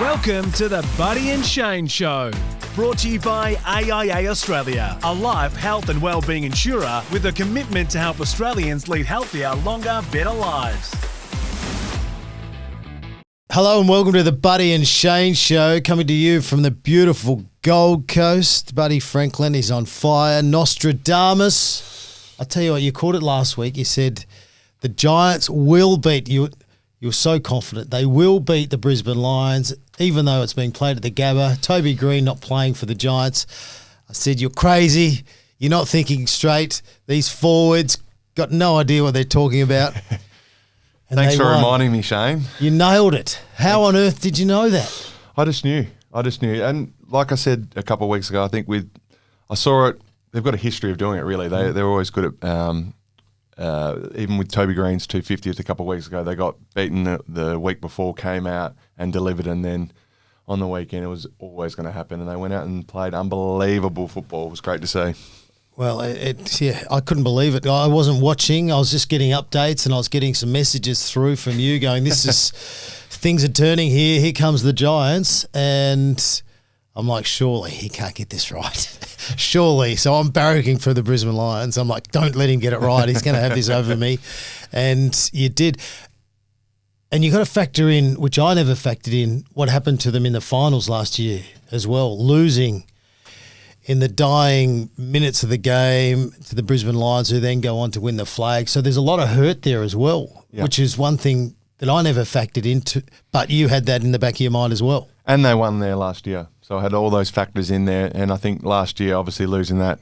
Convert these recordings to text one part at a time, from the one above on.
Welcome to the Buddy and Shane Show. Brought to you by AIA Australia, a life, health and wellbeing insurer with a commitment to help Australians lead healthier, longer, better lives. Hello and welcome to the Buddy and Shane Show, coming to you from the beautiful Gold Coast. Buddy Franklin is on fire. Nostradamus. I tell you what, you called it last week. You said the Giants will beat you. You were so confident. They will beat the Brisbane Lions, even though it's being played at the Gabba. Toby Green not playing for the Giants. I said, you're crazy. You're not thinking straight. These forwards got no idea what they're talking about. And Thanks for reminding me, Shane. You nailed it. How on earth did you know that? I just knew. And like I said a couple of weeks ago, I think I saw it. They've got a history of doing it, really. They're always good at even with Toby Green's 250th a couple of weeks ago, they got beaten the week before, came out and delivered, and then on the weekend it was always going to happen, and they went out and played unbelievable football. It was great to see. Well, I couldn't believe it. I wasn't watching. I was just getting updates, and I was getting some messages through from you going, things are turning here. Here comes the Giants. And I'm like, surely he can't get this right. Surely. So I'm barracking for the Brisbane Lions. I'm like, don't let him get it right. He's going to have this over me. And you did. And you got to factor in, which I never factored in, what happened to them in the finals last year as well, losing in the dying minutes of the game to the Brisbane Lions, who then go on to win the flag. So there's a lot of hurt there as well, which is one thing that I never factored into, but you had that in the back of your mind as well. And they won there last year. So I had all those factors in there. And I think last year, obviously losing that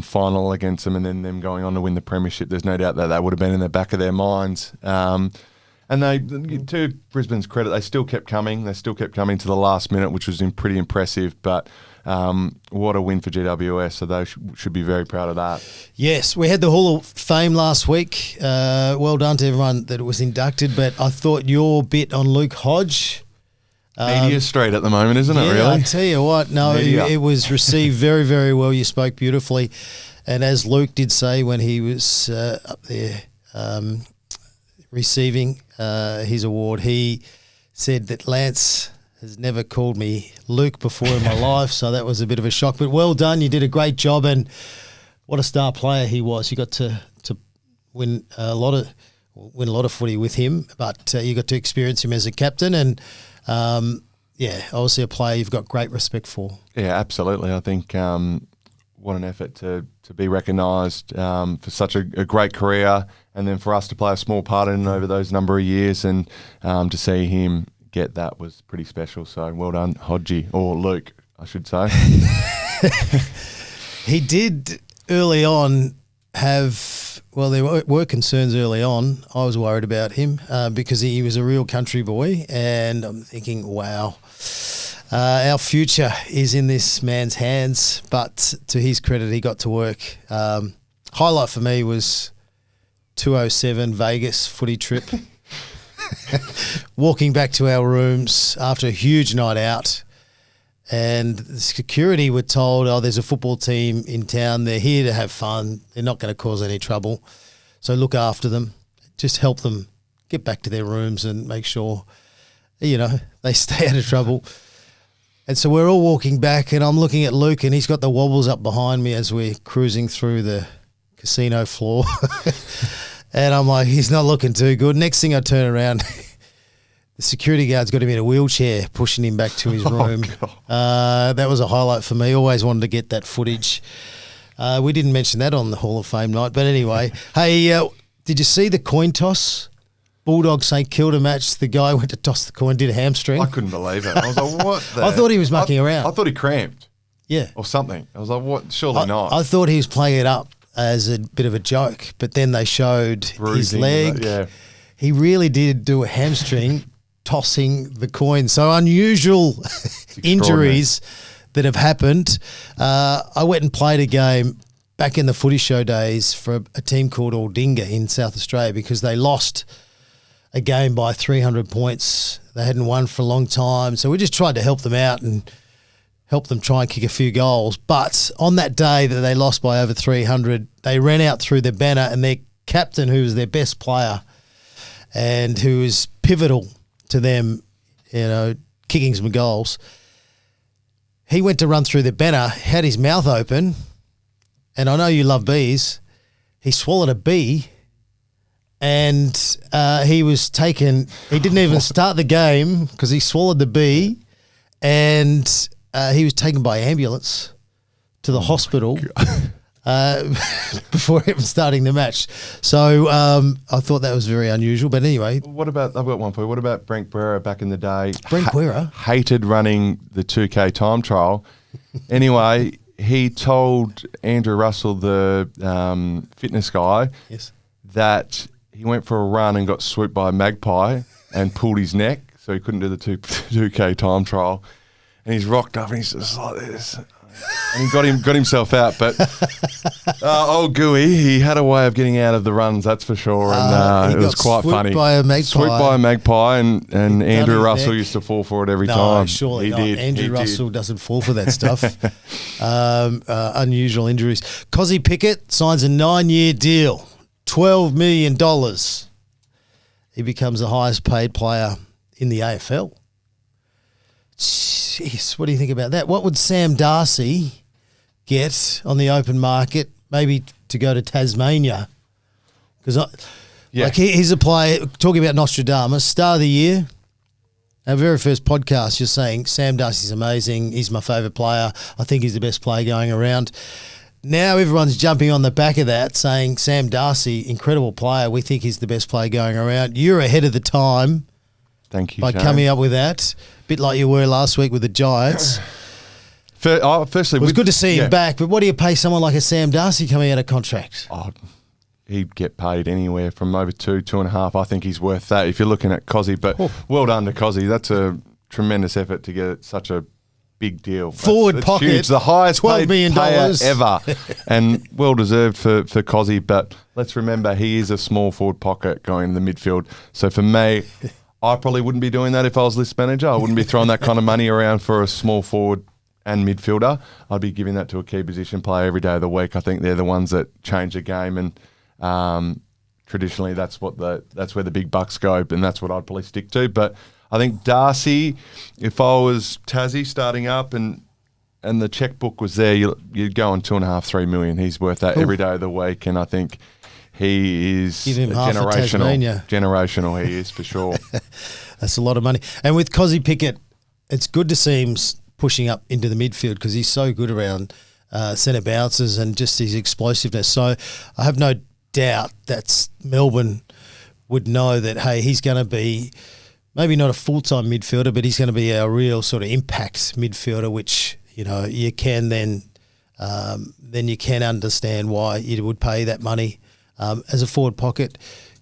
final against them and then them going on to win the premiership, there's no doubt that would have been in the back of their minds. And they, to Brisbane's credit, they still kept coming. They still kept coming to the last minute, which was pretty impressive. But what a win for GWS. So they should be very proud of that. Yes, we had the Hall of Fame last week. Well done to everyone that was inducted. But I thought your bit on Luke Hodge. Media street at the moment, isn't it, really? I tell you what, no, it was received very, very well. You spoke beautifully. And as Luke did say when he was up there receiving his award, he said that Lance has never called me Luke before in my life, so that was a bit of a shock. But well done, you did a great job, and what a star player he was. You got to win a lot of footy with him, but you got to experience him as a captain, and obviously a player you've got great respect for. Yeah, absolutely. I think what an effort to be recognised for such a great career, and then for us to play a small part in over those number of years, and to see him get that was pretty special. So well done, Hodge, or Luke, I should say. He did early on there were concerns early on. I was worried about him because he was a real country boy, and I'm thinking, wow, our future is in this man's hands. But to his credit, he got to work. Highlight for me was 207 Vegas footy trip. Walking back to our rooms after a huge night out, and the security were told, there's a football team in town. They're here to have fun. They're not going to cause any trouble. So look after them. Just help them get back to their rooms and make sure, they stay out of trouble. And so we're all walking back, and I'm looking at Luke, and he's got the wobbles up behind me as we're cruising through the casino floor. And I'm like, he's not looking too good. Next thing I turn around, the security guard's got him in a wheelchair, pushing him back to his room. That was a highlight for me. Always wanted to get that footage. We didn't mention that on the Hall of Fame night. But anyway, hey, did you see the coin toss? Bulldogs St Kilda match. The guy went to toss the coin, did a hamstring. I couldn't believe it. I was like, what the? I thought he was mucking around. I thought he cramped. Yeah. Or something. I was like, what? Surely not. I thought he was playing it up as a bit of a joke, but then they showed his leg. He really did do a hamstring tossing the coin. So unusual injuries that have happened. I went and played a game back in the footy show days for a team called Aldinga in South Australia because they lost a game by 300 points. They hadn't won for a long time. So we just tried to help them out and help them try and kick a few goals. But on that day that they lost by over 300, they ran out through their banner, and their captain, who was their best player and who was pivotal to them, kicking some goals. He went to run through the banner, had his mouth open, and I know you love bees. He swallowed a bee, and he was taken. He didn't even start the game because he swallowed the bee, and he was taken by ambulance to the hospital before even starting the match. So I thought that was very unusual. But anyway. What about, I've got one for you. What about Brent Guerra back in the day? Brent Guerra? Hated running the 2K time trial. Anyway, he told Andrew Russell, the fitness guy, yes, that he went for a run and got swooped by a magpie and pulled his neck, so he couldn't do the 2K time trial. And he's rocked up and he's just like this. And he got himself out, but old Gooey, he had a way of getting out of the runs, that's for sure, and it was quite funny. Swooped by a magpie, and Andrew Russell used to fall for it every time. No, surely he not. did. Andrew Russell doesn't fall for that stuff. Unusual injuries. Cozzy Pickett signs a 9-year deal, $12 million. He becomes the highest paid player in the AFL. Jeez, what do you think about that? What would Sam Darcy get on the open market, maybe to go to Tasmania? Because he's a player, talking about Nostradamus, star of the year. Our very first podcast, you're saying Sam Darcy's amazing. He's my favourite player. I think he's the best player going around. Now everyone's jumping on the back of that, saying Sam Darcy, incredible player. We think he's the best player going around. You're ahead of the time. Thank you, by Shane. coming up with that. Bit like you were last week with the Giants. Firstly, it was good to see him back, but what do you pay someone like a Sam Darcy coming out of contract? He'd get paid anywhere from over 2.5. I think he's worth that if you're looking at Cozzy. But well done to Cozzy. That's a tremendous effort to get such a big deal. Forward pocket. Huge. The highest $12 million payer ever. And well deserved for Cozzy. But let's remember, he is a small forward pocket going in the midfield. So for me, I probably wouldn't be doing that if I was list manager. I wouldn't be throwing that kind of money around for a small forward and midfielder. I'd be giving that to a key position player every day of the week. I think they're the ones that change the game, and traditionally that's where the big bucks go, and that's what I'd probably stick to. But I think Darcy, if I was Tassie starting up and the checkbook was there, you'd go on 2.5, 3 million. He's worth that every day of the week, and I think he is generational. He is for sure. That's a lot of money. And with Cozzy Pickett, it's good to see him pushing up into the midfield because he's so good around centre bounces and just his explosiveness. So I have no doubt that Melbourne would know that, hey, he's going to be maybe not a full-time midfielder, but he's going to be a real sort of impact midfielder, which, you know, you can then you can understand why you would pay that money. As a forward pocket,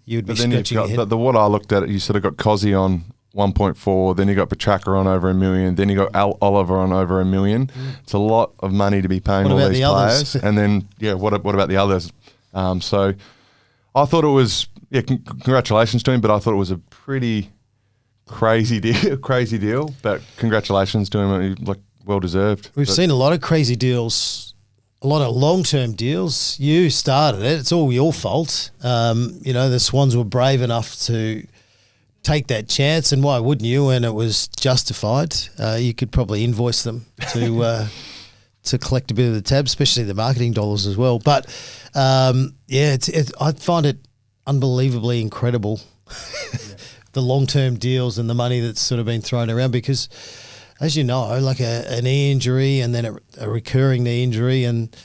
you would be scratching your head. What I looked at, you sort of got Cozzy on 1.4, then you got Petraka on over $1 million, then you got Oliver on over $1 million. It's a lot of money to be paying all these players. And then, what about the others? So I thought it was, congratulations to him, but I thought it was a pretty crazy deal. But congratulations to him, well deserved. We've seen a lot of crazy deals. A lot of long-term deals. You started it. It's all your fault. The Swans were brave enough to take that chance, and why wouldn't you? And it was justified. You could probably invoice them to collect a bit of the tab, especially the marketing dollars as well. But, I find it unbelievably incredible, the long-term deals and the money that's sort of been thrown around because – as you know, like a knee injury and then a recurring knee injury and,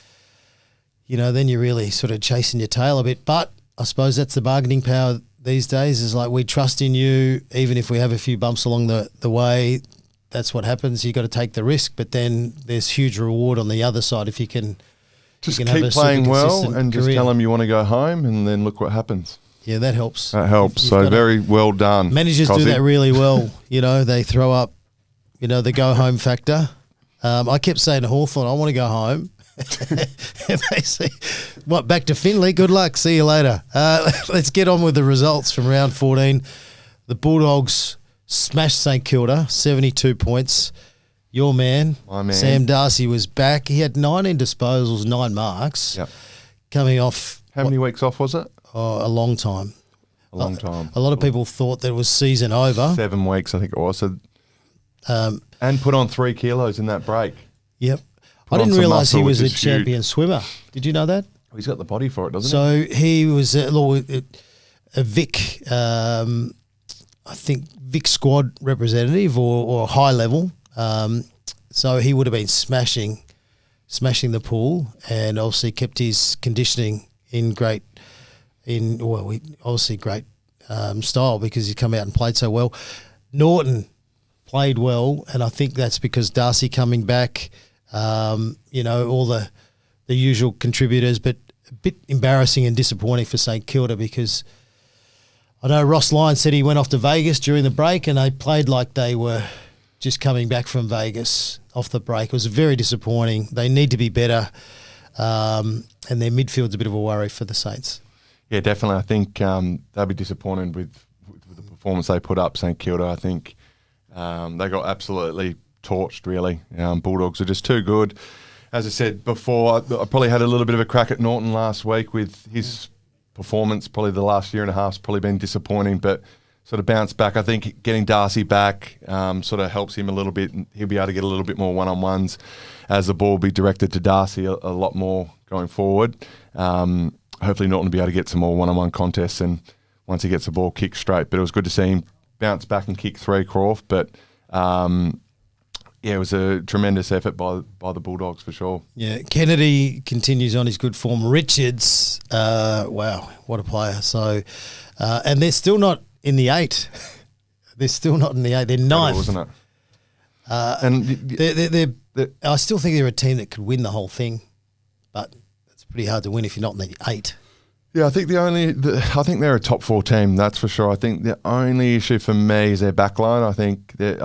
then you're really sort of chasing your tail a bit. But I suppose that's the bargaining power these days is like we trust in you even if we have a few bumps along the way. That's what happens. You got to take the risk, but then there's huge reward on the other side if you can just keep playing well and just tell them you want to go home and then look what happens. Yeah, that helps. So very well done. Managers do that really well. They throw up the go-home factor. I kept saying to Hawthorn, I want to go home. And they say, back to Finley? Good luck. See you later. Let's get on with the results from round 14. The Bulldogs smashed St Kilda, 72 points. Your man, my man, Sam Darcy, was back. He had 19 disposals, 9 marks. Yep. Coming off... How many weeks off was it? Oh, a long time. A long time. A lot of people thought that it was season over. 7 weeks, I think it was. So And put on 3 kilos in that break. Yep. Put I on didn't some realise he muscle, was a which is champion swimmer. Did you know that? He's got the body for it, doesn't he? So he was a Vic, I think Vic squad representative or high level. So he would have been smashing the pool, and obviously kept his conditioning in great style, because he come out and played so well. Norton played well, and I think that's because Darcy coming back, all the usual contributors, but a bit embarrassing and disappointing for St Kilda, because I know Ross Lyon said he went off to Vegas during the break and they played like they were just coming back from Vegas off the break. It was very disappointing. They need to be better, and their midfield's a bit of a worry for the Saints. Yeah, definitely. I think they'll be disappointed with the performance they put up, St Kilda. I think they got absolutely torched, really. Bulldogs are just too good. As I said before, I probably had a little bit of a crack at Norton last week with his performance. Probably the last year and a half's probably been disappointing, but sort of bounced back. I think getting Darcy back sort of helps him a little bit, and he'll be able to get a little bit more one-on-ones as the ball will be directed to Darcy a lot more going forward. Hopefully Norton will be able to get some more one-on-one contests, and once he gets the ball kicked straight. But it was good to see him bounce back and kick 3, Croft. But it was a tremendous effort by the Bulldogs for sure. Yeah, Kennedy continues on his good form. Richards, wow, what a player. So, and they're still not in the 8. They're still not in the 8. They're 9th. Wasn't it? And I still think they're a team that could win the whole thing, but it's pretty hard to win if you're not in the 8. Yeah, I think I think they're a top 4 team, that's for sure. I think the only issue for me is their backline. I think their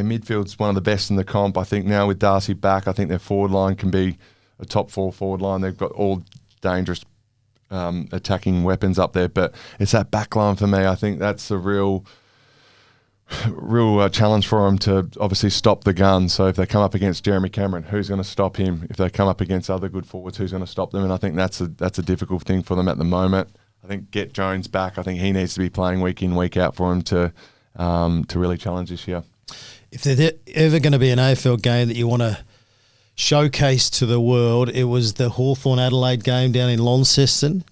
midfield's one of the best in the comp. I think now with Darcy back, I think their forward line can be a top 4 forward line. They've got all dangerous attacking weapons up there, but it's that backline for me. I think that's a real challenge for them to obviously stop the gun. So if they come up against Jeremy Cameron, who's going to stop him? If they come up against other good forwards, who's going to stop them? And I think that's a difficult thing for them at the moment. I think get Jones back. I think he needs to be playing week in, week out for him to really challenge this year. If there's ever going to be an AFL game that you want to showcase to the world, it was the Hawthorn Adelaide game down in Launceston,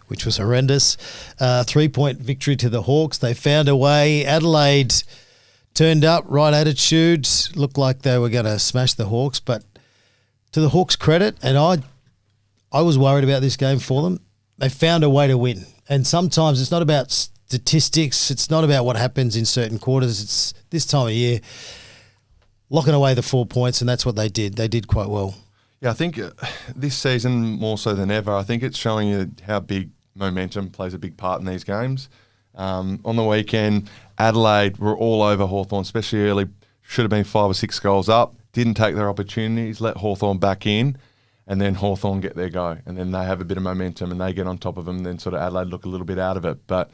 which was horrendous. 3-point victory to the Hawks. They found a way. Adelaide turned up, right attitude, looked like they were going to smash the Hawks, but to the Hawks' credit, and I was worried about this game for them, they found a way to win. And sometimes it's not about statistics, it's not about what happens in certain quarters, it's this time of year, locking away the 4 points, and that's what they did. They did quite well. Yeah, I think this season, more so than ever, I think it's showing you how big momentum plays a big part in these games. On the weekend, Adelaide were all over Hawthorn, especially early. Should have been 5 or 6 goals up. Didn't take their opportunities, let Hawthorn back in, and then Hawthorn get their go. And then they have a bit of momentum and they get on top of them, and then sort of Adelaide look a little bit out of it. But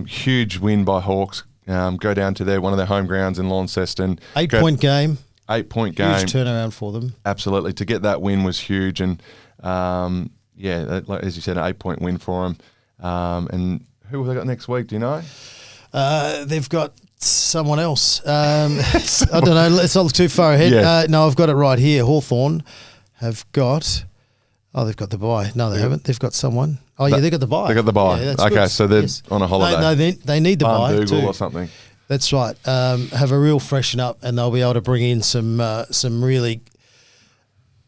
huge win by Hawks. Go down to one of their home grounds in Launceston. 8-point game. 8-point game. Huge turnaround for them. Absolutely. To get that win was huge. And, as you said, an 8-point win for them. And who have they got next week? Do you know? They've got someone else. I don't know. Let's not look too far ahead. Yeah. No, I've got it right here. Hawthorn have got... Oh, they've got the bye. No, they haven't. They've got someone. Oh, yeah, they've got the bye. They got the bye. Yeah, okay, good. so they're on a holiday. No, they need the bye Dougal too. or something. That's right. Have a real freshen up, and they'll be able to bring in some really,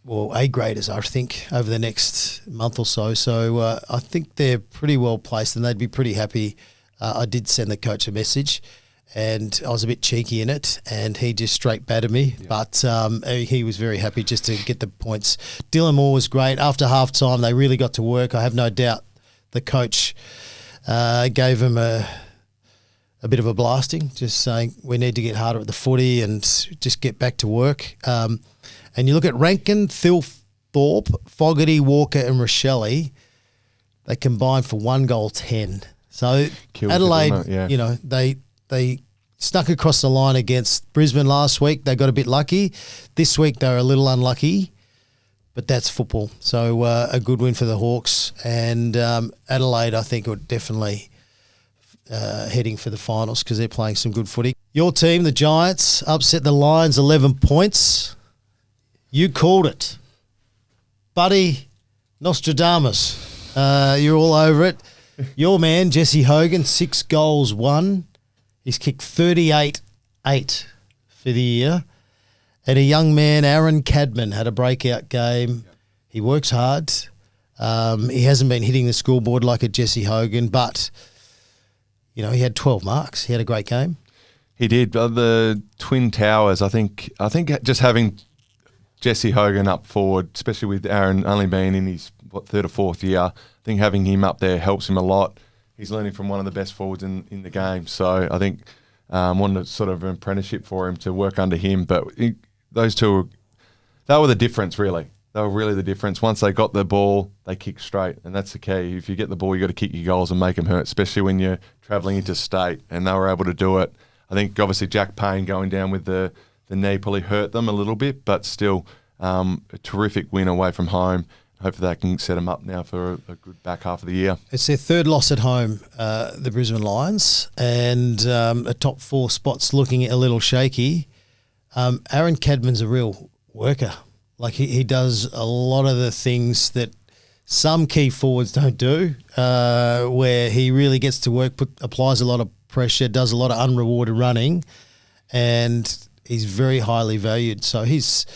A-graders, I think, over the next month or so. So I think they're pretty well placed, and they'd be pretty happy. I did send the coach a message, and I was a bit cheeky in it, and he just straight battered me. Yeah. But he was very happy just to get the points. Dylan Moore was great. After half-time, they really got to work. I have no doubt the coach gave him a bit of a blasting, just saying we need to get harder at the footy and just get back to work. And you look at Rankin, Thorpe, Fogarty, Walker and Rochelle, they combined for 1 goal 10. So Killed Adelaide, it, they snuck across the line against Brisbane last week. They got a bit lucky. This week they were a little unlucky, but that's football. So a good win for the Hawks. And Adelaide, I think, would definitely heading for the finals because they're playing some good footy. Your team, the Giants, upset the Lions 11 points. You called it. Buddy Nostradamus, you're all over it. Your man, Jesse Hogan, 6 goals, 1. He's kicked 38-8 for the year. And a young man, Aaron Cadman, had a breakout game. He works hard. He hasn't been hitting the scoreboard like a Jesse Hogan, but, he had 12 marks. He had a great game. He did. The Twin Towers, I think just having Jesse Hogan up forward, especially with Aaron only being in his third or fourth year, I think having him up there helps him a lot. He's learning from one of the best forwards in the game. So I think wanted sort of an apprenticeship for him to work under him. But those two, they were the difference, really. They were really the difference. Once they got the ball, they kicked straight, and that's the key. If you get the ball, you got to kick your goals and make them hurt, especially when you're travelling interstate, and they were able to do it. I think obviously Jack Payne going down with the knee probably hurt them a little bit, but still a terrific win away from home. Hopefully they can set them up now for a good back half of the year. It's their third loss at home, the Brisbane Lions, and a top 4 spot's looking a little shaky. Aaron Cadman's a real worker. Like he does a lot of the things that some key forwards don't do, where he really gets to work, applies a lot of pressure, does a lot of unrewarded running, and he's very highly valued. So he's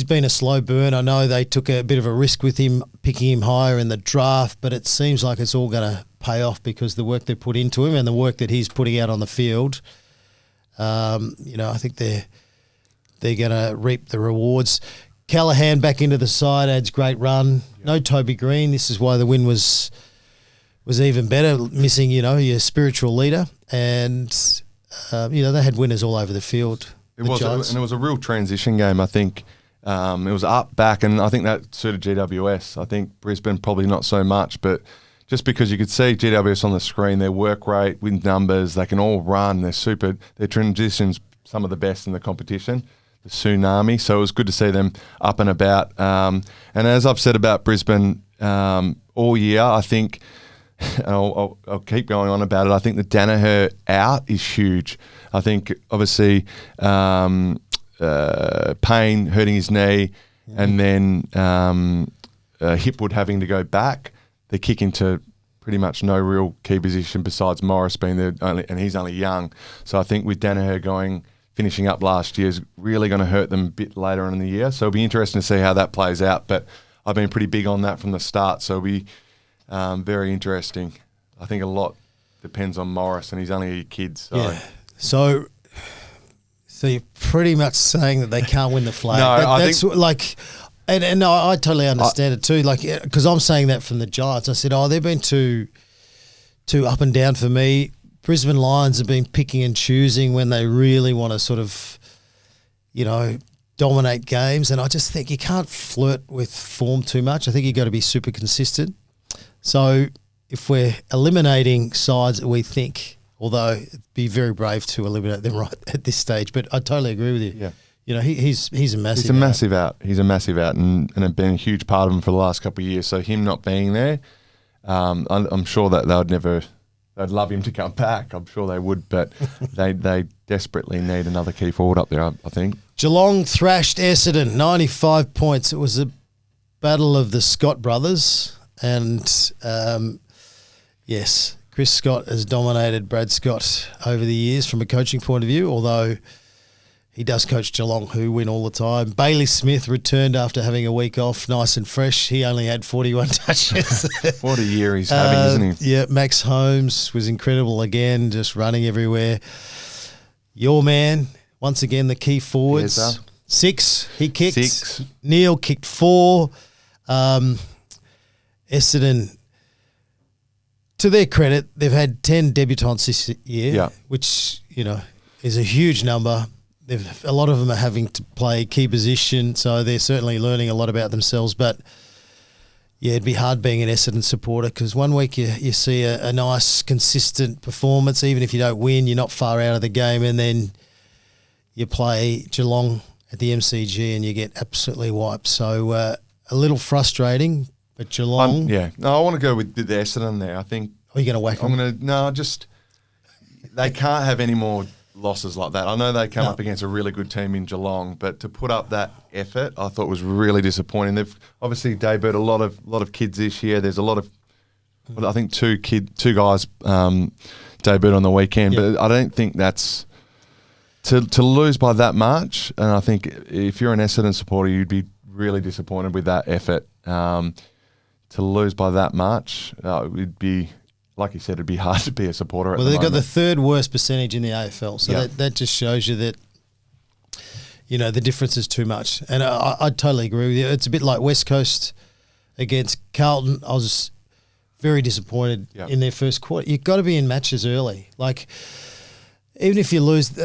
been a slow burn. I know they took a bit of a risk with him, picking him higher in the draft, but it seems like it's all going to pay off because the work they put into him and the work that he's putting out on the field, I think they're going to reap the rewards. Callaghan back into the side, adds great run. Yep. No Toby Green. This is why the win was even better, missing, your spiritual leader. And, they had winners all over the field. It was a real transition game, I think. It was up, back, and I think that suited GWS. I think Brisbane probably not so much, but just because you could see GWS on the screen, their work rate with numbers, they can all run. Their transitions, some of the best in the competition. The tsunami, so it was good to see them up and about. And as I've said about Brisbane all year, I think, and I'll keep going on about it, I think the Danaher out is huge. I think, obviously, Payne hurting his knee, and then Hipwood having to go back, they kick into pretty much no real key position besides Morris being there, and he's only young. So I think with Danaher finishing up last year is really going to hurt them a bit later on in the year. So it'll be interesting to see how that plays out. But I've been pretty big on that from the start. So it'll be very interesting. I think a lot depends on Morris, and he's only a kid. So. Yeah. So you're pretty much saying that they can't win the flag. No, that's like, and no, I totally understand it too. Like, because I'm saying that from the Giants. I said, they've been too up and down for me. Brisbane Lions have been picking and choosing when they really want to sort of, dominate games. And I just think you can't flirt with form too much. I think you've got to be super consistent. So if we're eliminating sides that we think, although it'd be very brave to eliminate them right at this stage, but I totally agree with you. Yeah. He's a massive out. He's a massive out and have been a huge part of him for the last couple of years. So him not being there, I'm sure that they'd love him to come back. I'm sure they would, but they desperately need another key forward up there, I think. Geelong thrashed Essendon, 95 points. It was a battle of the Scott brothers. And, yes, Chris Scott has dominated Brad Scott over the years from a coaching point of view, although he does coach Geelong, who win all the time. Bailey Smith returned after having a week off, nice and fresh. He only had 41 touches. What a year he's having, isn't he? Yeah, Max Holmes was incredible again, just running everywhere. Your man, once again, the key forwards. Yes, 6, he kicked. 6. Neil kicked 4. Essendon, to their credit, they've had 10 debutants this year, which, is a huge number. A lot of them are having to play key position, so they're certainly learning a lot about themselves. But, it'd be hard being an Essendon supporter because one week you see a nice, consistent performance. Even if you don't win, you're not far out of the game. And then you play Geelong at the MCG and you get absolutely wiped. So a little frustrating, but Geelong... No, I want to go with the Essendon there. I think... Are you going to whack them? I'm going to... No, just... they can't have any more losses like that. I know they come up against a really good team in Geelong, but to put up that effort, I thought was really disappointing. They've obviously debuted a lot of kids this year. There's a lot of, I think two guys debuted on the weekend, but I don't think that's to lose by that much. And I think if you're an Essendon supporter, you'd be really disappointed with that effort. To lose by that much, it'd be, like you said, it'd be hard to be a supporter at the moment. Well, they've got the third worst percentage in the AFL, so that just shows you that, the difference is too much. And I totally agree with you. It's a bit like West Coast against Carlton. I was very disappointed in their first quarter. You've got to be in matches early. Like, even if you lose,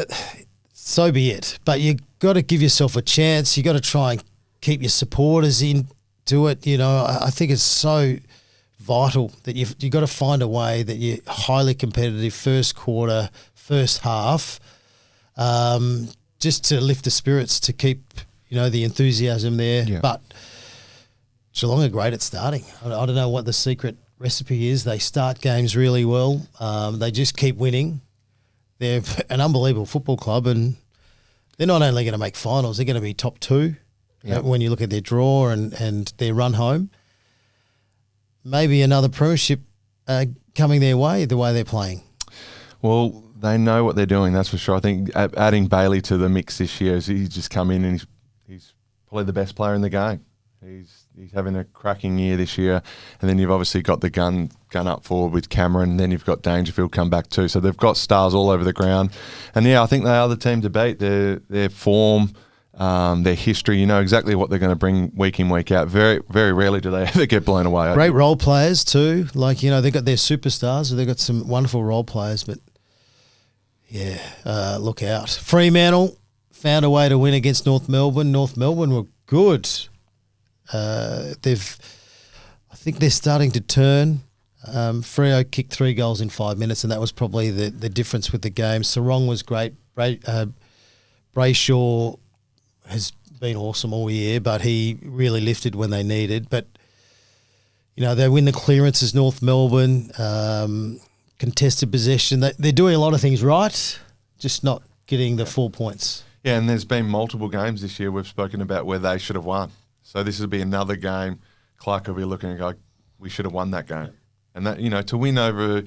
so be it. But you've got to give yourself a chance. You've got to try and keep your supporters into it. I think it's so vital that you've got to find a way that you're highly competitive first quarter, first half, just to lift the spirits, to keep, the enthusiasm there. Yeah. But Geelong are great at starting. I don't know what the secret recipe is. They start games really well. They just keep winning. They're an unbelievable football club, and they're not only going to make finals, they're going to be top two when you look at their draw and their run home. Maybe another premiership coming their way, the way they're playing. Well, they know what they're doing, that's for sure. I think adding Bailey to the mix this year, he's just come in and he's probably the best player in the game. He's having a cracking year this year. And then you've obviously got the gun up forward with Cameron. Then you've got Dangerfield come back too. So they've got stars all over the ground. And I think they are the team to beat. Their form, their history, you know exactly what they're going to bring week in, week out. Very, very rarely do they ever get blown away. Great role players too. Like, they've got their superstars. They've got some wonderful role players. But, look out. Fremantle found a way to win against North Melbourne. North Melbourne were good. I think they're starting to turn. Freo kicked 3 goals in 5 minutes, and that was probably the difference with the game. Sarong was great. Brayshaw has been awesome all year, but he really lifted when they needed. But, they win the clearances, North Melbourne, contested possession. They're doing a lot of things right, just not getting the 4 points. Yeah, and there's been multiple games this year we've spoken about where they should have won. So this will be another game. Clark will be looking and go, we should have won that game. And that, to win over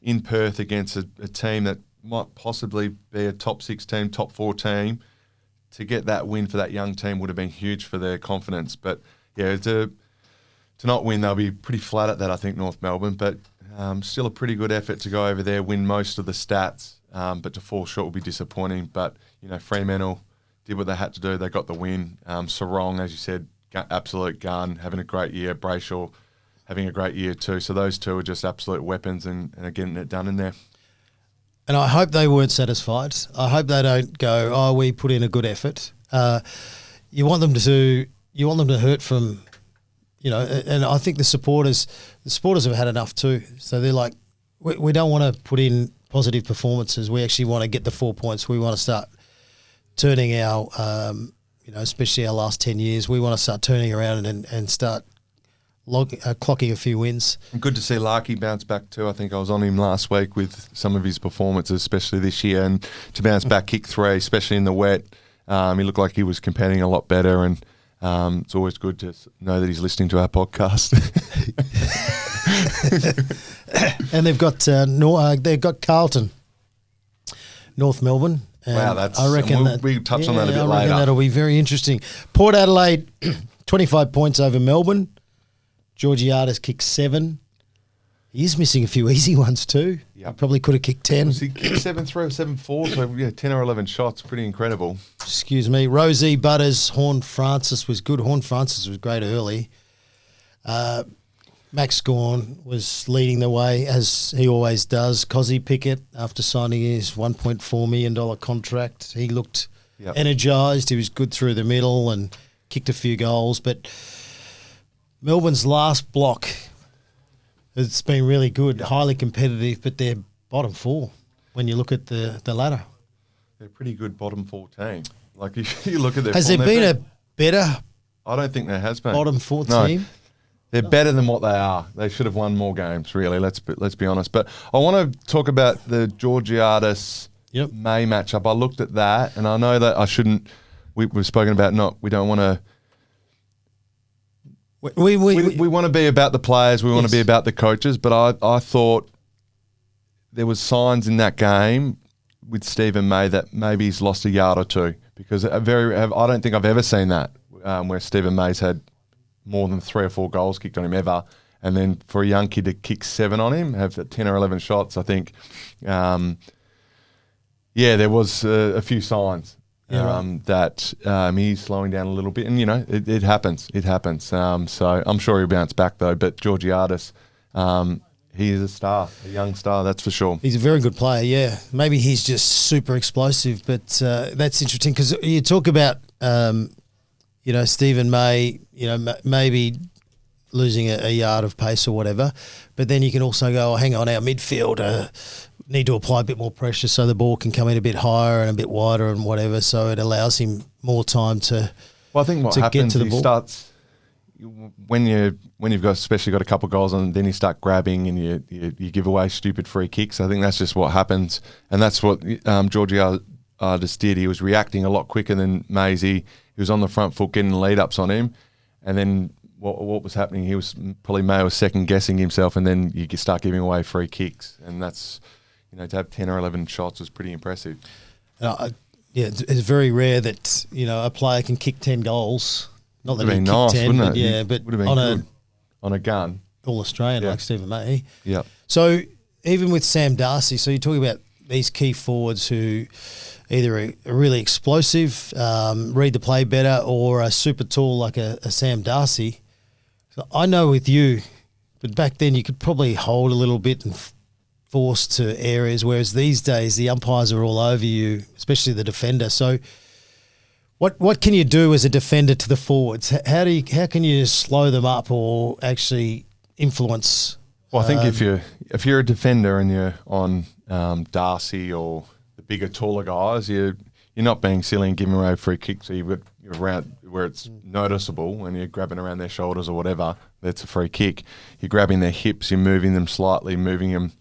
in Perth against a team that might possibly be a top 6 team, top 4 team, to get that win for that young team would have been huge for their confidence. But to not win, they'll be pretty flat at that, I think, North Melbourne. But still a pretty good effort to go over there, win most of the stats. But to fall short will be disappointing. But, Fremantle did what they had to do. They got the win. Sarong, as you said, absolute gun, having a great year. Brayshaw having a great year too. So those two are just absolute weapons and are getting it done in there. And I hope they weren't satisfied. I hope they don't go, we put in a good effort. You want them to hurt from, and I think the supporters have had enough too. So they're like, we don't want to put in positive performances. We actually want to get the 4 points. We want to start turning our, especially our last 10 years, we want to start turning around and start clocking a few wins. And good to see Larky bounce back too. I think I was on him last week with some of his performances, especially this year, and to bounce back, kick 3, especially in the wet. He looked like he was competing a lot better, and it's always good to know that he's listening to our podcast. And they've got Carlton, North Melbourne. Wow, I reckon we'll touch on that a bit later. I reckon that'll be very interesting. Port Adelaide, 25 points over Melbourne. Georgiades kicked 7. He's missing a few easy ones too. Yep. He probably could have kicked 10. He kicked 7-3 or 7-4, so 10 or 11 shots. Pretty incredible. Excuse me. Rosie Butters, Horn Francis was good. Horn Francis was great early. Max Gawn was leading the way, as he always does. Cozzy Pickett, after signing his $1.4 million contract, he looked energised. He was good through the middle and kicked a few goals. But Melbourne's last block, it's been really good, highly competitive, but they're bottom 4 when you look at the ladder. They're a pretty good bottom 4 team. Like, you look at their Has there been a better I don't think there has been. bottom 4 team? They're better than what they are. They should have won more games, really. Let's be honest. But I want to talk about the Georgiades May matchup. I looked at that, and I know that I shouldn't. We've spoken about we don't want to. We want to be about the players. We want to be about the coaches. But I thought there was signs in that game with Stephen May that maybe he's lost a yard or two, because I don't think I've ever seen that where Stephen May's had more than 3 or 4 goals kicked on him ever, and then for a young kid to kick 7 on him, have 10 or 11 shots, I think, there was a few signs that he's slowing down a little bit, and it happens. It happens. So I'm sure he'll bounce back though. But Georgiades, he is a star, a young star, that's for sure. He's a very good player. Yeah, maybe he's just super explosive, but that's interesting because you talk about. Stephen May, maybe losing a yard of pace or whatever, but then you can also go, hang on, our midfield need to apply a bit more pressure so the ball can come in a bit higher and a bit wider and whatever, so it allows him more time to. Well, I think what happens, he starts when you've got especially got a couple of goals on, then you start grabbing and you give away stupid free kicks. I think that's just what happens, and that's what Georgiades did. He was reacting a lot quicker than Maisie. He was on the front foot getting lead-ups on him, and then what was happening, he was probably May was second-guessing himself, and then you start giving away free kicks, and that's, to have 10 or 11 shots was pretty impressive. It's very rare that, a player can kick 10 goals. Not that he kicked nice, 10, wouldn't but it? yeah, but would have been on a gun. All-Australian like Stephen May. Yeah. So even with Sam Darcy, so you're talking about these key forwards who either are really explosive, read the play better, or are super tall like a Sam Darcy. So I know with you, but back then you could probably hold a little bit and force to areas, whereas these days the umpires are all over you, especially the defender. So what can you do as a defender to the forwards? How can you slow them up or actually influence? Well, I think if you're a defender and you're on Darcy or the bigger, taller guys, you're not being silly and giving away free kicks. So you're around where it's noticeable and you're grabbing around their shoulders or whatever. That's a free kick. You're grabbing their hips. You're moving them slightly, moving them.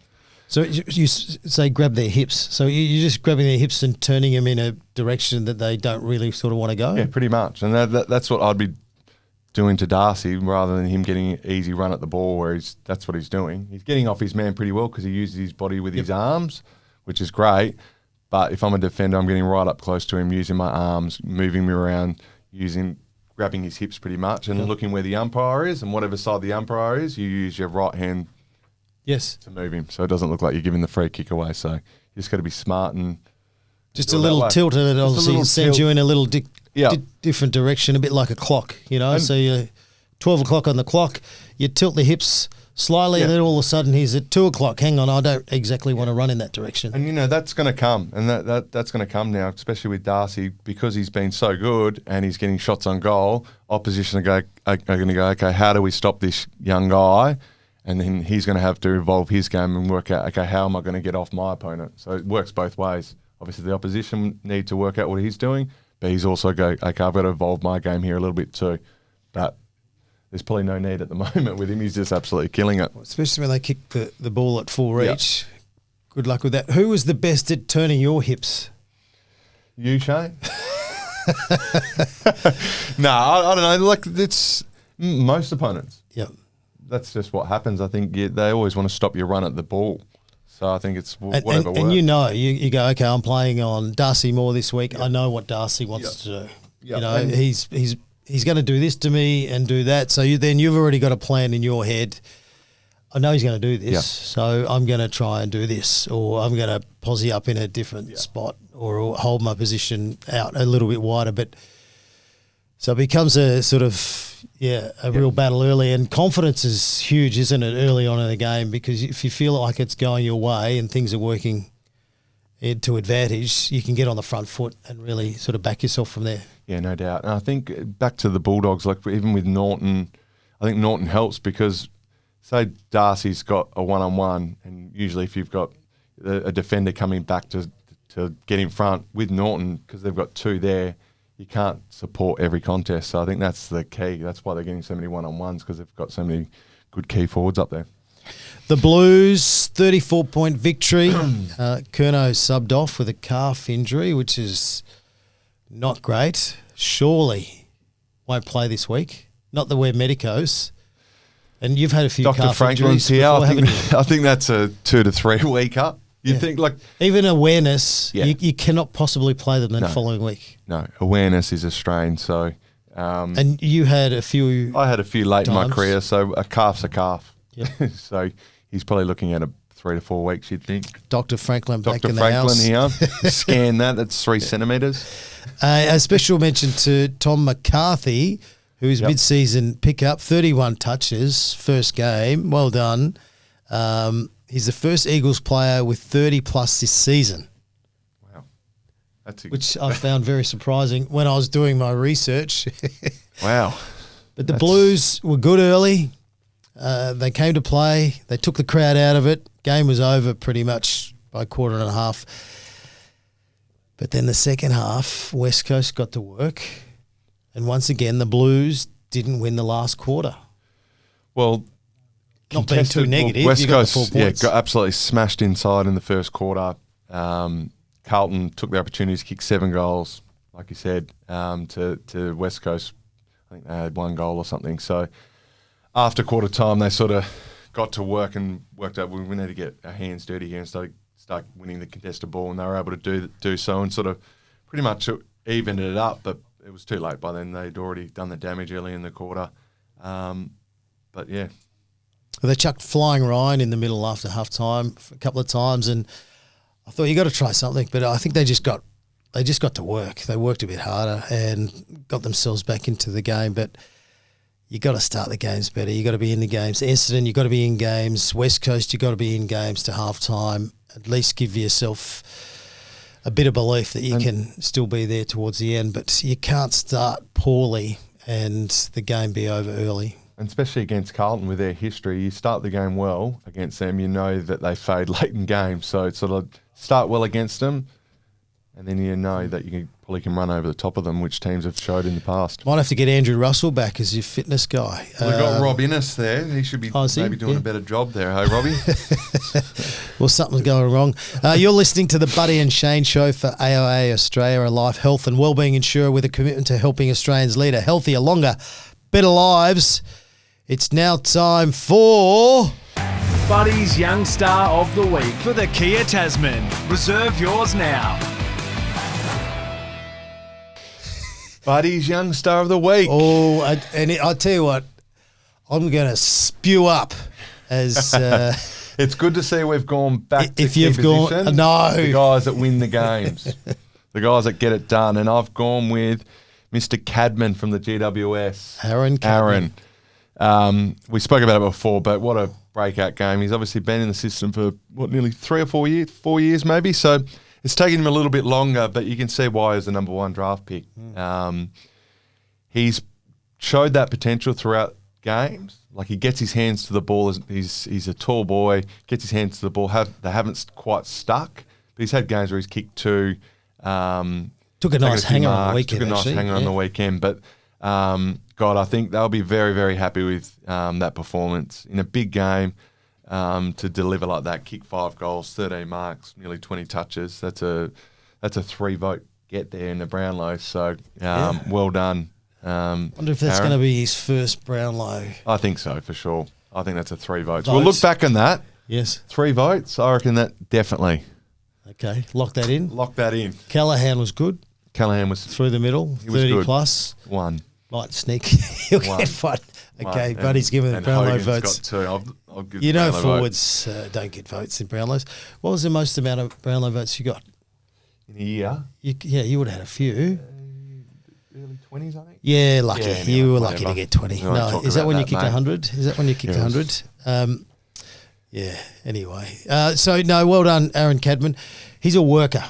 So you say grab their hips. So you're just grabbing their hips and turning them in a direction that they don't really sort of want to go? Yeah, pretty much. And that's what I'd be doing to Darcy rather than him getting an easy run at the ball where that's what he's doing. He's getting off his man pretty well because he uses his body with his arms, which is great. But if I'm a defender, I'm getting right up close to him, using my arms, moving me around, grabbing his hips pretty much and looking where the umpire is, and whatever side the umpire is, you use your right hand to move him. So it doesn't look like you're giving the free kick away. So you just got to be smart and just a little tilt, and it obviously sends you in a little different direction, a bit like a clock, so you're 12 o'clock on the clock, you tilt the hips slightly, and then all of a sudden he's at 2 o'clock. Hang on, I don't exactly want to run in that direction. And that's going to come, and that's going to come now, especially with Darcy, because he's been so good and he's getting shots on goal. Opposition are going to go, okay, how do we stop this young guy? And then he's going to have to evolve his game and work out, okay, how am I going to get off my opponent? So it works both ways. Obviously, the opposition need to work out what he's doing, but he's also okay, I've got to evolve my game here a little bit too. But there's probably no need at the moment with him. He's just absolutely killing it. Especially when they kick the ball at full reach. Good luck with that. Who was the best at turning your hips? You, Shane? No, I don't know. Like, it's most opponents. Yep. That's just what happens. I think they always want to stop your run at the ball. So I think it's whatever works. And you go, okay, I'm playing on Darcy Moore this week. I know what Darcy wants to do. He's going to do this to me and do that. So you've already got a plan in your head. I know he's going to do this, so I'm going to try and do this, or I'm going to posse up in a different spot, or hold my position out a little bit wider. But so it becomes a sort of real battle early, and confidence is huge, isn't it, early on in the game? Because if you feel like it's going your way and things are working to advantage, you can get on the front foot and really sort of back yourself from there. Yeah, no doubt. And I think back to the Bulldogs, like even with Norton, I think Norton helps because say Darcy's got a one-on-one, and usually if you've got a defender coming back to get in front with Norton, because they've got two there, you can't support every contest. So I think that's the key. That's why they're getting so many one-on-ones, because they've got so many good key forwards up there. The Blues, 34-point victory. Curnow subbed off with a calf injury, which is not great. Surely won't play this week. Not that we're medicos. And you've had a few Dr. calf Franklin's injuries here. before, haven't you? I think that's a 2 to 3 weeker. You think like even awareness, Yeah. you cannot possibly play them the No. following week. no awareness is a strain. So And you had a few. I had a few late in my times. career. So a calf's a calf. Yep. So he's probably looking at a 3 to 4 weeks. You'd think. Dr. Franklin back Dr. in the Franklin house. here. Scan that. That's 3 centimetres. A special mention to Tom McCarthy, who's mid-season pickup, 31 touches, first game. Well done. He's the first Eagles player with 30-plus this season, Wow. which I found very surprising when I was doing my research. Wow. But the Blues were good early. They came to play. They took the crowd out of it. Game was over pretty much by a quarter and a half. But then the second half, West Coast got to work. And once again, the Blues didn't win the last quarter. Well, Not being too negative, West you got the Coast, 4 points. got absolutely smashed inside in the first quarter. Carlton took the opportunity to kick 7 goals, like you said, to West Coast. I think they had 1 goal or something. So after quarter time, they sort of got to work and worked out we need to get our hands dirty here and start winning the contested ball, and they were able to do so and sort of pretty much evened it up, but it was too late by then. They'd already done the damage early in the quarter. But yeah. They chucked Flying Ryan in the middle after half time a couple of times, and I thought you got to try something, but I think they just got to work. They worked a bit harder and got themselves back into the game, but you got to start the games better. You got to be in the games. Essendon, you got to be in games. West Coast, you got to be in games to half time. At least give yourself a bit of belief that you can still be there towards the end, but you can't start poorly and the game be over early. And especially against Carlton with their history, you start the game well against them, you know that they fade late in games. So it's sort of start well against them, and then you know that you probably can run over the top of them, which teams have showed in the past. Might have to get Andrew Russell back as your fitness guy. We've got Rob Innes there. He should be maybe doing a better job there. Hey, Robbie? Well, something's going wrong. You're listening to the Buddy and Shane show for AIA Australia, a life, health and wellbeing insurer with a commitment to helping Australians lead a healthier, longer, better lives. It's now time for Buddy's Young Star of the Week for the Kia Tasman. Reserve yours now. Buddy's Young Star of the Week. Oh, and I'll tell you what, I'm going to spew up as It's good to see we've gone back to if you've gone the guys that win the games, the guys that get it done, and I've gone with Mr. Cadman from the GWS. Aaron Cadman. We spoke about it before, but what a breakout game. He's obviously been in the system for, nearly 3 or 4 years, 4 years maybe. So it's taken him a little bit longer, but you can see why he's the number 1 draft pick. He's showed that potential throughout games. Like he gets his hands to the ball. He's a tall boy, gets his hands to the ball. They haven't quite stuck, but he's had games where he's kicked 2. Took a nice hanger on the weekend. Took a nice hanger on the weekend, but God, I think they'll be very, very happy with that performance in a big game to deliver like that. Kick 5 goals, 13 marks, nearly 20 touches. That's a 3-vote get there in the Brownlow. So well done. Wonder if that's going to be his first Brownlow. I think so for sure. I think that's a 3 votes. We'll look back on that. Yes, 3 votes. I reckon that definitely. Okay, lock that in. Lock that in. Callahan was good. Callahan was Through the middle, He was 30 good. plus. 1. Might sneak. He'll get one. Okay, One. Buddy's giving the And Brownlow Hogan's votes. got 2. I'll give You the know Brownlow vote. forwards don't get votes in Brownlows. What was the most amount of Brownlow votes you got? In a year. You would have had a few. Early 20s, I think. Yeah, lucky. Yeah, anyway, you were lucky to whatever. get 20. We won't No, talk is that about when you that, kicked mate. 100? Is that when you kicked Yes. 100? Yeah, anyway. So, no, well done, Aaron Cadman. He's a worker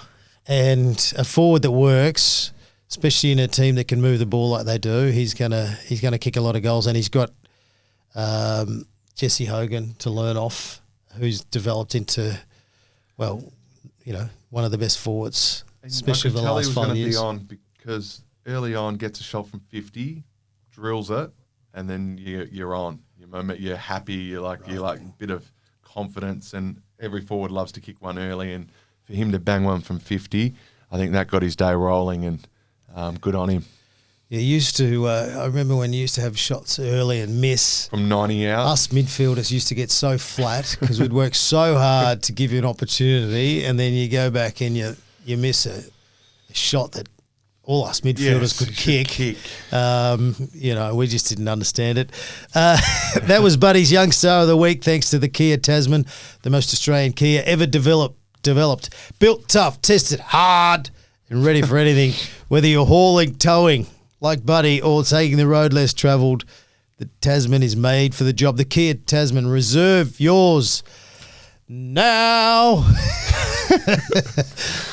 and a forward that works, especially in a team that can move the ball like they do. He's gonna kick a lot of goals, and he's got Jesse Hogan to learn off, who's developed into, well, one of the best forwards, especially for the last 5 years. Be on because early on, gets a shot from 50, drills it, and then you're on. You're happy. You're like a bit of confidence, and every forward loves to kick one early. And for him to bang one from 50, I think that got his day rolling, and good on him. Yeah, I remember when you used to have shots early and miss. From 90 out. Us midfielders used to get so flat because we'd work so hard to give you an opportunity, and then you go back and you miss a shot that all us midfielders could kick. We just didn't understand it. That was Buddy's Young Star of the Week, thanks to the Kia Tasman, the most Australian Kia ever developed. Built tough, tested hard, and ready for anything. Whether you're hauling, towing, like Buddy, or taking the road less travelled, the Tasman is made for the job. The Kia Tasman, reserve yours now.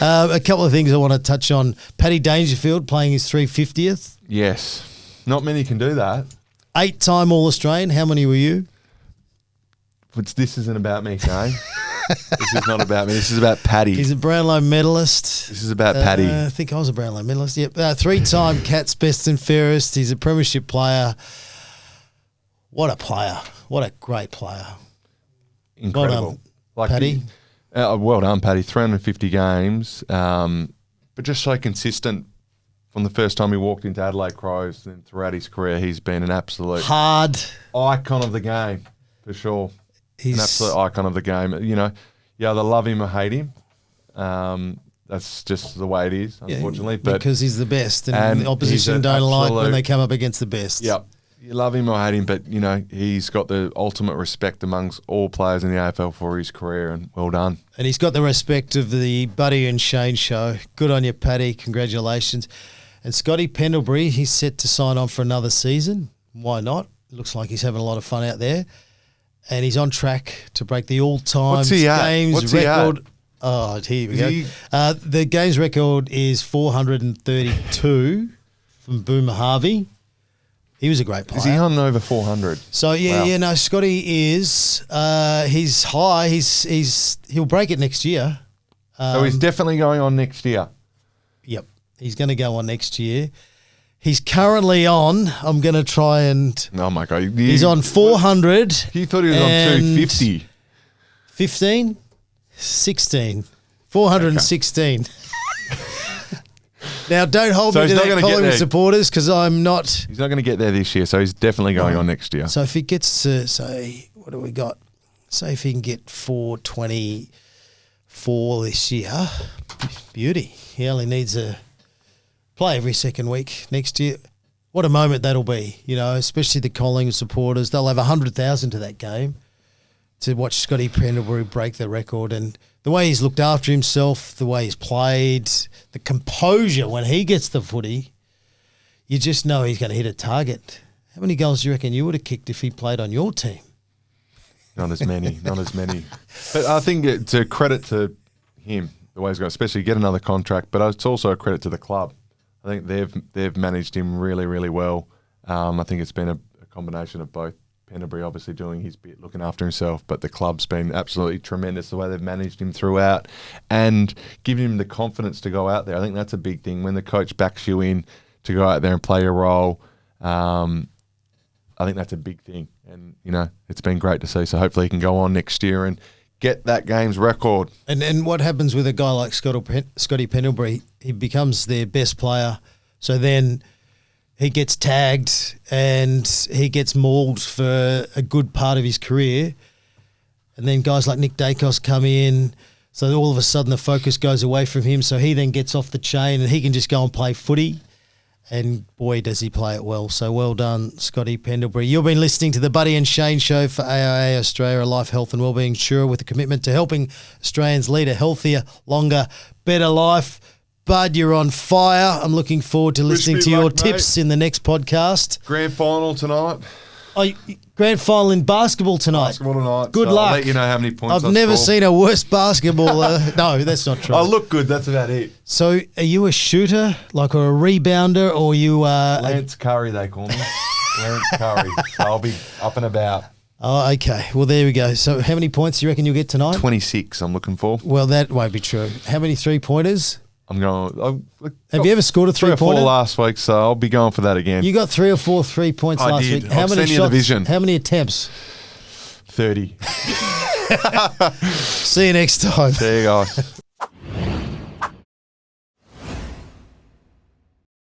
A couple of things I want to touch on. Paddy Dangerfield playing his 350th. Yes. Not many can do that. 8-time All-Australian. How many were you? This isn't about me, Shane. This is not about me. This is about Paddy. He's a Brownlow medalist. This is about Paddy. I think I was a Brownlow medalist. Yep. 3-time Cats Best and Fairest. He's a premiership player. What a player. What a great player. Incredible. Paddy. Well done, Paddy. 350 games, but just so consistent from the first time he walked into Adelaide Crows and throughout his career. He's been an absolute hard icon of the game, for sure. He's an absolute icon of the game. You either love him or hate him. That's just the way it is, unfortunately. Because he's the best, and the opposition don't like when they come up against the best. Yep. You love him or hate him, but, he's got the ultimate respect amongst all players in the AFL for his career, and well done. And he's got the respect of the Buddy and Shane show. Good on you, Paddy. Congratulations. And Scotty Pendlebury, he's set to sign on for another season. Why not? Looks like he's having a lot of fun out there. And he's on track to break the all-time games record. Oh, here we go. The games record is 432 from Boomer Harvey. He was a great player. Is he on over 400? So wow. Scotty is. He's high. He'll break it next year. So he's definitely going on next year. Yep, he's going to go on next year. He's currently on. I'm going to try and. Oh my God! He's on 400. You thought he was on 250. 15, 16, 416. Okay. Now, don't hold me to that, Collingwood supporters, because I'm not. He's not going to get there this year, so he's definitely going on next year. So if he gets to, say, what do we got? Say if he can get 424 this year, beauty. He only needs a play every second week next year. What a moment that'll be, especially the Collingwood supporters. They'll have 100,000 to that game to watch Scotty Pendlebury break the record, and the way he's looked after himself, the way he's played, the composure when he gets the footy, you just know he's going to hit a target. How many goals do you reckon you would have kicked if he played on your team? Not as many. But I think it's a credit to him, the way he's going, especially get another contract, but it's also a credit to the club. I think they've managed him really, really well. I think it's been a combination of both. Pendlebury obviously doing his bit, looking after himself, but the club's been absolutely tremendous the way they've managed him throughout and giving him the confidence to go out there. I think that's a big thing. When the coach backs you in to go out there and play a role, I think that's a big thing. And, it's been great to see. So hopefully he can go on next year and get that game's record. And what happens with a guy like Scotty Pendlebury, he becomes their best player. So then he gets tagged and he gets mauled for a good part of his career. And then guys like Nick Dacos come in. So all of a sudden the focus goes away from him. So he then gets off the chain and he can just go and play footy. And boy, does he play it well. So well done, Scotty Pendlebury. You've been listening to the Buddy and Shane Show for AIA Australia, a life, health and wellbeing insurer with a commitment to helping Australians lead a healthier, longer, better life. Bud, you're on fire. I'm looking forward to listening to your tips in the next podcast. Grand final tonight. Grand final in basketball tonight. Good luck. I'll let you know how many points I've never seen a worse basketball. No, that's not true. I look good. That's about it. So are you a shooter, or a rebounder, or you Lance Curry, they call me. Lance Curry. So I'll be up and about. Oh, okay. Well, there we go. So how many points do you reckon you'll get tonight? 26 I'm looking for. Well, that won't be true. How many 3-pointers? I'm going. Have you ever scored a 3 or 4 three-pointer? last week, so I'll be going for that again. You got 3 or 4 3-points I last did. week. I've seen you in the vision. How many attempts? 30. See you next time. There you go.